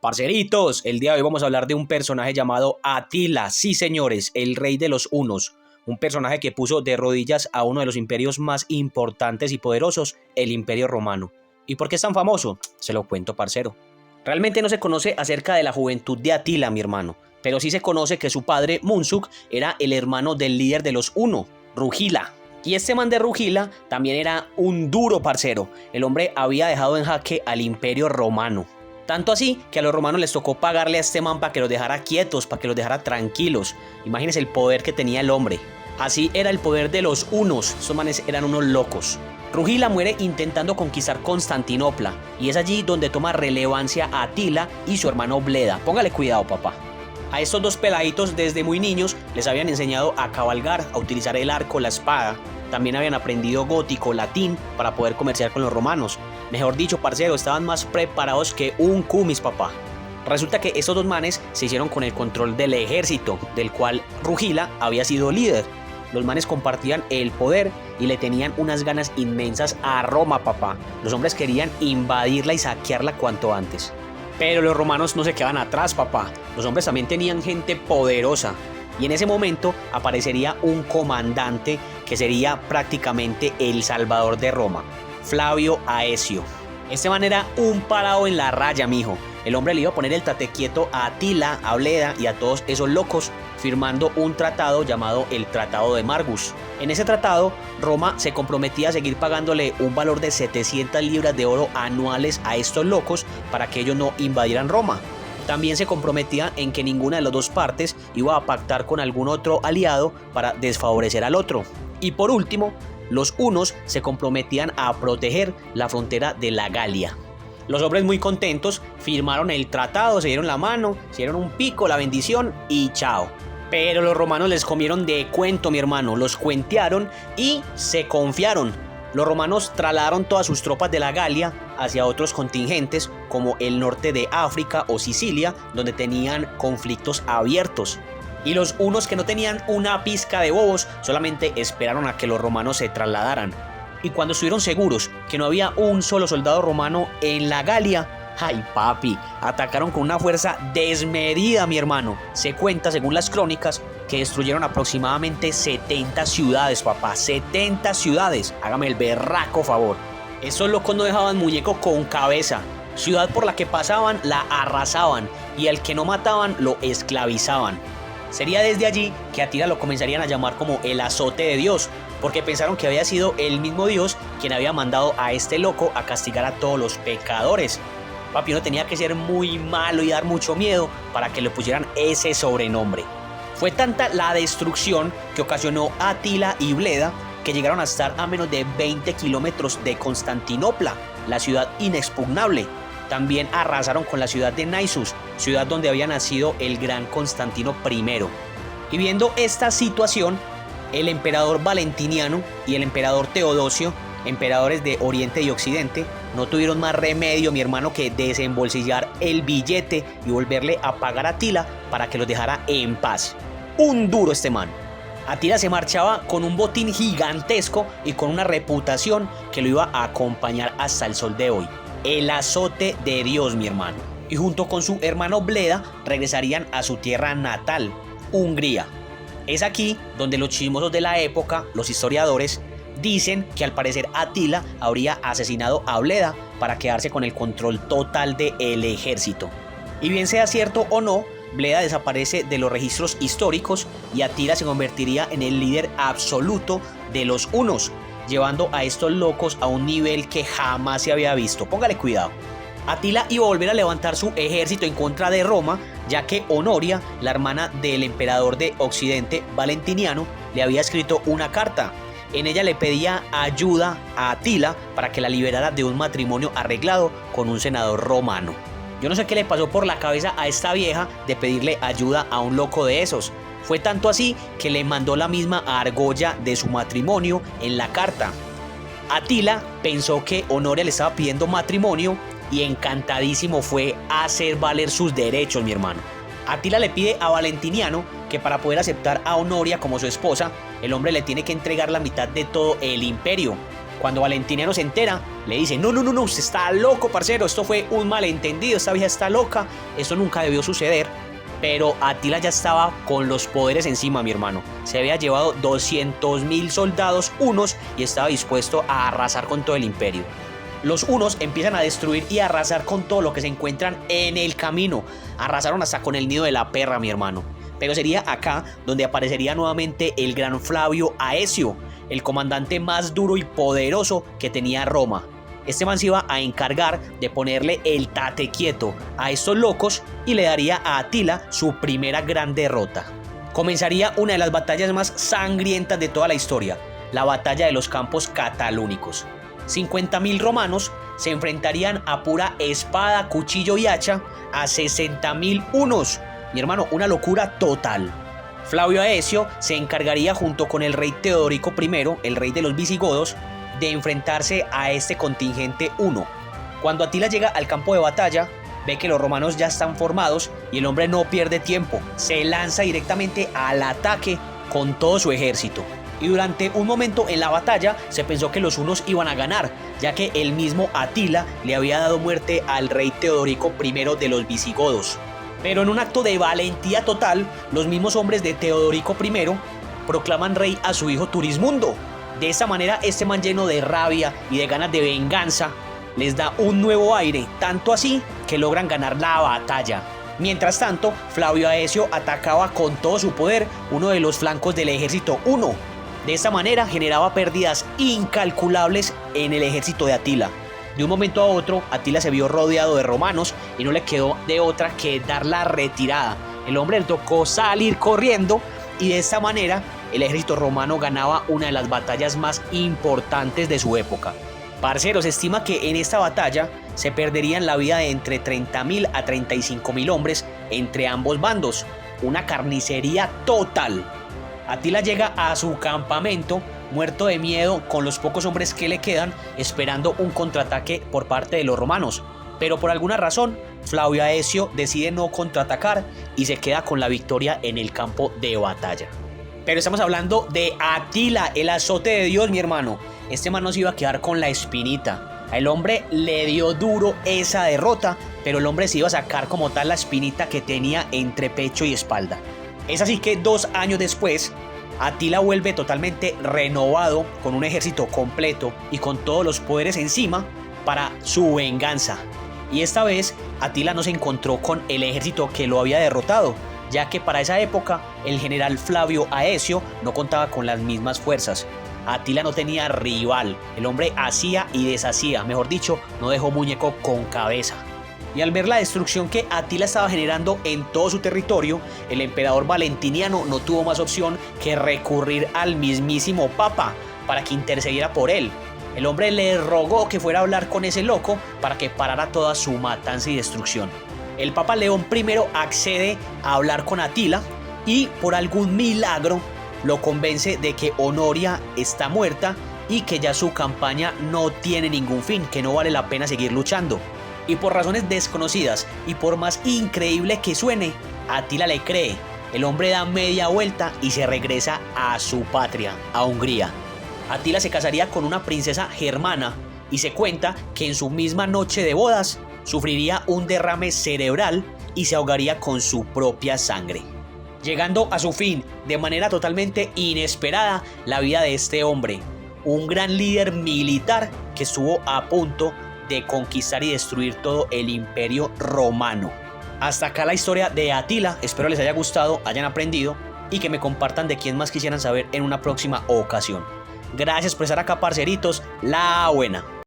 Parceritos, el día de hoy vamos a hablar de un personaje llamado Atila, sí señores, el rey de los hunos, un personaje que puso de rodillas a uno de los imperios más importantes y poderosos, el Imperio Romano. ¿Y por qué es tan famoso? Se lo cuento, parcero. Realmente no se conoce acerca de la juventud de Atila, mi hermano, pero sí se conoce que su padre, Munsuk, era el hermano del líder de los hunos, Rugila. Y este man de Rugila también era un duro parcero. El hombre había dejado en jaque al Imperio Romano. Tanto así que a los romanos les tocó pagarle a este man para que los dejara quietos, para que los dejara tranquilos. Imagínense el poder que tenía el hombre. Así era el poder de los hunos. Estos manes eran unos locos. Rugila muere intentando conquistar Constantinopla. Y es allí donde toma relevancia a Atila y su hermano Bleda. Póngale cuidado, papá. A estos dos peladitos desde muy niños les habían enseñado a cabalgar, a utilizar el arco, la espada. También habían aprendido gótico, latín para poder comerciar con los romanos. Mejor dicho, parcero, estaban más preparados que un cumis, papá. Resulta que estos dos manes se hicieron con el control del ejército, del cual Rugila había sido líder. Los manes compartían el poder y le tenían unas ganas inmensas a Roma, papá. Los hombres querían invadirla y saquearla cuanto antes. Pero los romanos no se quedaban atrás, papá. Los hombres también tenían gente poderosa. Y en ese momento aparecería un comandante que sería prácticamente el salvador de Roma, Flavio Aecio. Este man era un parado en la raya, mijo. El hombre le iba a poner el tate quieto a Atila, a Bleda y a todos esos locos, firmando un tratado llamado el Tratado de Margus. En ese tratado, Roma se comprometía a seguir pagándole un valor de 700 libras de oro anuales a estos locos para que ellos no invadieran Roma. También se comprometía en que ninguna de las dos partes iba a pactar con algún otro aliado para desfavorecer al otro. Y por último, los hunos se comprometían a proteger la frontera de la Galia. Los hombres muy contentos firmaron el tratado, se dieron la mano, se dieron un pico, la bendición y chao. Pero los romanos les comieron de cuento, mi hermano, los cuentearon y se confiaron. Los romanos trasladaron todas sus tropas de la Galia hacia otros contingentes como el norte de África o Sicilia, donde tenían conflictos abiertos. Y los hunos, que no tenían una pizca de bobos, solamente esperaron a que los romanos se trasladaran. Y cuando estuvieron seguros que no había un solo soldado romano en la Galia, ¡ay papi! Atacaron con una fuerza desmedida, mi hermano. Se cuenta, según las crónicas, que destruyeron aproximadamente 70 ciudades, papá. 70 ciudades. Hágame el berraco favor. Esos locos no dejaban muñeco con cabeza. Ciudad por la que pasaban, la arrasaban. Y al que no mataban, lo esclavizaban. Sería desde allí que a Atila lo comenzarían a llamar como el azote de Dios, porque pensaron que había sido el mismo Dios quien había mandado a este loco a castigar a todos los pecadores. Papi, uno tenía que ser muy malo y dar mucho miedo para que le pusieran ese sobrenombre. Fue tanta la destrucción que ocasionó Atila y Bleda que llegaron a estar a menos de 20 kilómetros de Constantinopla, la ciudad inexpugnable. También arrasaron con la ciudad de Naissus, ciudad donde había nacido el gran Constantino I. Y viendo esta situación, el emperador Valentiniano y el emperador Teodosio, emperadores de Oriente y Occidente, no tuvieron más remedio, mi hermano, que desembolsillar el billete y volverle a pagar a Atila para que los dejara en paz. Un duro este man. Atila se marchaba con un botín gigantesco y con una reputación que lo iba a acompañar hasta el sol de hoy. El azote de Dios, mi hermano. Y junto con su hermano Bleda regresarían a su tierra natal, Hungría. Es aquí donde los chismosos de la época, los historiadores, dicen que al parecer Atila habría asesinado a Bleda para quedarse con el control total del ejército. Y bien sea cierto o no, Bleda desaparece de los registros históricos y Atila se convertiría en el líder absoluto de los hunos, llevando a estos locos a un nivel que jamás se había visto. Póngale cuidado. Atila iba a volver a levantar su ejército en contra de Roma, ya que Honoria, la hermana del emperador de Occidente, Valentiniano, le había escrito una carta. En ella le pedía ayuda a Atila para que la liberara de un matrimonio arreglado con un senador romano. Yo no sé qué le pasó por la cabeza a esta vieja de pedirle ayuda a un loco de esos. Fue tanto así que le mandó la misma argolla de su matrimonio en la carta. Atila pensó que Honoria le estaba pidiendo matrimonio y encantadísimo fue a hacer valer sus derechos, mi hermano. Atila le pide a Valentiniano que para poder aceptar a Honoria como su esposa, el hombre le tiene que entregar la mitad de todo el imperio. Cuando Valentiniano se entera, le dice: no, usted está loco, parcero, esto fue un malentendido, esta vieja está loca, esto nunca debió suceder. Pero Atila ya estaba con los poderes encima, mi hermano. Se había llevado 200.000 soldados hunos y estaba dispuesto a arrasar con todo el imperio. Los hunos empiezan a destruir y a arrasar con todo lo que se encuentran en el camino. Arrasaron hasta con el nido de la perra, mi hermano. Pero sería acá donde aparecería nuevamente el gran Flavio Aecio, el comandante más duro y poderoso que tenía Roma. Este man se iba a encargar de ponerle el tate quieto a estos locos y le daría a Atila su primera gran derrota. Comenzaría una de las batallas más sangrientas de toda la historia, la batalla de los campos catalúnicos. 50.000 romanos se enfrentarían a pura espada, cuchillo y hacha a 60.000 hunos. Mi hermano, una locura total. Flavio Aecio se encargaría junto con el rey Teodorico I, el rey de los visigodos, de enfrentarse a este contingente huno. Cuando Atila llega al campo de batalla, ve que los romanos ya están formados y el hombre no pierde tiempo, se lanza directamente al ataque con todo su ejército. Y durante un momento en la batalla se pensó que los hunos iban a ganar, ya que el mismo Atila le había dado muerte al rey Teodorico I de los visigodos. Pero en un acto de valentía total, los mismos hombres de Teodorico I proclaman rey a su hijo Turismundo. De esta manera, este man, lleno de rabia y de ganas de venganza, les da un nuevo aire, tanto así que logran ganar la batalla. Mientras tanto, Flavio Aecio atacaba con todo su poder uno de los flancos del ejército huno. De esta manera generaba pérdidas incalculables en el ejército de Atila. De un momento a otro, Atila se vio rodeado de romanos y no le quedó de otra que dar la retirada. El hombre le tocó salir corriendo y de esta manera el ejército romano ganaba una de las batallas más importantes de su época. Parceros, se estima que en esta batalla se perderían la vida de entre 30.000 a 35.000 hombres entre ambos bandos. Una carnicería total. Atila llega a su campamento muerto de miedo con los pocos hombres que le quedan, esperando un contraataque por parte de los romanos. Pero por alguna razón, Flavio Aecio decide no contraatacar y se queda con la victoria en el campo de batalla. Pero estamos hablando de Atila, el azote de Dios, mi hermano. Este man no se iba a quedar con la espinita. El hombre le dio duro esa derrota, pero el hombre se iba a sacar como tal la espinita que tenía entre pecho y espalda. Es así que 2 años después, Atila vuelve totalmente renovado, con un ejército completo y con todos los poderes encima para su venganza. Y esta vez Atila no se encontró con el ejército que lo había derrotado, ya que para esa época el general Flavio Aecio no contaba con las mismas fuerzas. Atila no tenía rival, el hombre hacía y deshacía, mejor dicho, no dejó muñeco con cabeza. Y al ver la destrucción que Atila estaba generando en todo su territorio, el emperador Valentiniano no tuvo más opción que recurrir al mismísimo Papa para que intercediera por él. El hombre le rogó que fuera a hablar con ese loco para que parara toda su matanza y destrucción. El Papa León I accede a hablar con Atila y por algún milagro lo convence de que Honoria está muerta y que ya su campaña no tiene ningún fin, que no vale la pena seguir luchando. Y por razones desconocidas y por más increíble que suene, Atila le cree. El hombre da media vuelta y se regresa a su patria, a Hungría. Atila se casaría con una princesa germana y se cuenta que en su misma noche de bodas sufriría un derrame cerebral y se ahogaría con su propia sangre. Llegando a su fin de manera totalmente inesperada la vida de este hombre, un gran líder militar que estuvo a punto de conquistar y destruir todo el imperio romano. Hasta acá la historia de Atila, espero les haya gustado, hayan aprendido y que me compartan de quién más quisieran saber en una próxima ocasión. Gracias por estar acá, parceritos, la buena.